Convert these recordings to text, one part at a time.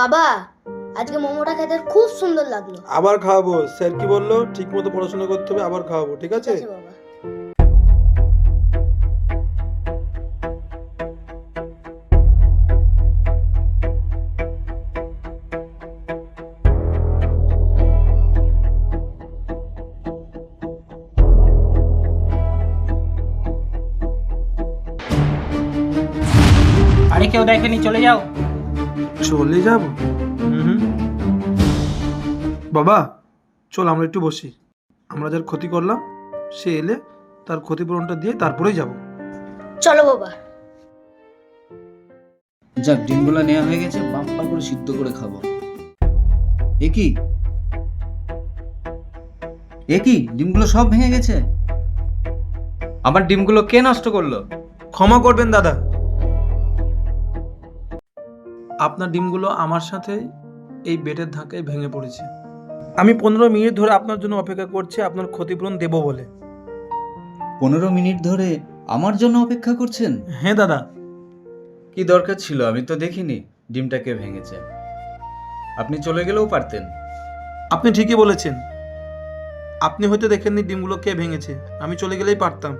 বাবা, আজকে মোমোটা খেতে খুব সুন্দর লাগলো। আবার খাওয়াবো, স্যার কি বললো? ঠিক মতো পড়াশোনা করতে হবে, আবার খাওয়াবো, ঠিক আছে? ঠিক আছে বাবা। আরে কেউ দেখেনি, চলে যাও। চলে যাব? বাবা চল আমরা একটু বসি। আমরা যার ক্ষতি করলাম সে এলে তার ক্ষতিপূরণটা দিয়ে তারপরেই যাব। চলো বাবা। যাক, ডিমগুলো নেওয়া হয়ে গেছে, বাম্পার করে সিদ্ধ করে খাবো। এ কি ডিমগুলো সব ভেঙে গেছে। আমার ডিমগুলো কে নষ্ট করলো? ক্ষমা করবেন দাদা, আপনার ডিমগুলো আমার সাথে এই বেডের ধাক্কায় ভেঙে পড়েছে। আমি 15 মিনিট ধরে আপনার জন্য অপেক্ষা করছি আপনার ক্ষতিপূরণ দেব বলে। 15 মিনিট ধরে আমার জন্য অপেক্ষা করছেন? হ্যাঁ দাদা। কি দরকার ছিল? আমি তো দেখিনি ডিমটাকে ভেঙেছে। আপনি চলে গেলেও পারতেন। আপনি ঠিকই বলেছেন, আপনি হয়তো দেখেননি ডিমগুলো কে ভেঙেছে, আমি চলে গেলেই পারতাম।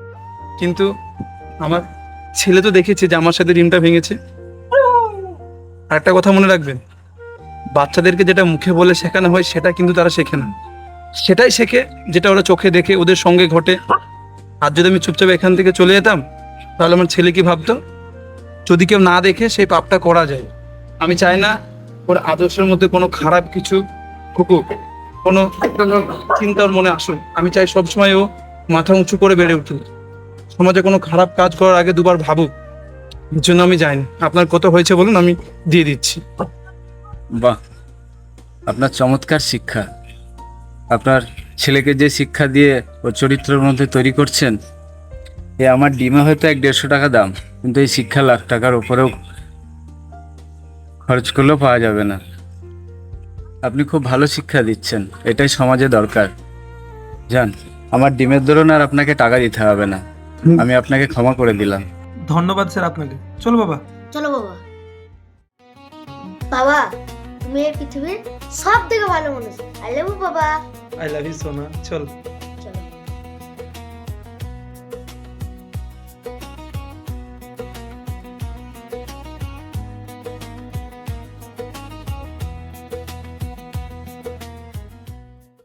কিন্তু আমার ছেলে তো দেখেছে যে আমার সাথে ডিমটা ভেঙেছে। আর একটা কথা মনে রাখবেন, বাচ্চাদেরকে যেটা মুখে বলে শেখানো হয় সেটা কিন্তু তারা শেখে না, সেটাই শেখে যেটা ওরা চোখে দেখে ওদের সঙ্গে ঘটে। আর যদি আমি চুপচাপ এখান থেকে চলে যেতাম তাহলে আমার ছেলে কি ভাবতো? যদি কেউ না দেখে সেই পাপটা করা যায়। আমি চাই না ওর আদর্শের মধ্যে কোনো খারাপ কিছু ঢুকুক, কোনো চিন্তা ওর মনে আসুক। আমি চাই সবসময় ও মাথা উঁচু করে বেড়ে উঠুক, সমাজে কোনো খারাপ কাজ করার আগে দুবার ভাবুক। এর জন্য আমি যাইনি। আপনার কত হয়েছে বলুন, আমি দিয়ে দিচ্ছি। বাহ, আপনার চমৎকার শিক্ষা। আপনার ছেলেকে যে শিক্ষা দিয়ে ওর চরিত্রের মধ্যে তৈরি করছেন, এ আমার ডিমে হয়তো 150 টাকা দাম, কিন্তু এই শিক্ষা লাখ টাকার উপরেও খরচ করলেও পাওয়া যাবে না। আপনি খুব ভালো শিক্ষা দিচ্ছেন, এটাই সমাজে দরকার। যান, আমার ডিমের দরুন আর আপনাকে টাকা দিতে হবে না, আমি আপনাকে ক্ষমা করে দিলাম। ধন্যবাদ স্যার আপনাকে। চলো বাবা। চলো বাবা। বাবা, তুমি এই পৃথিবীর সব থেকে ভালো মানুষ। আই লাভ ইউ বাবা। আই লাভ ইউ সোনা। চল।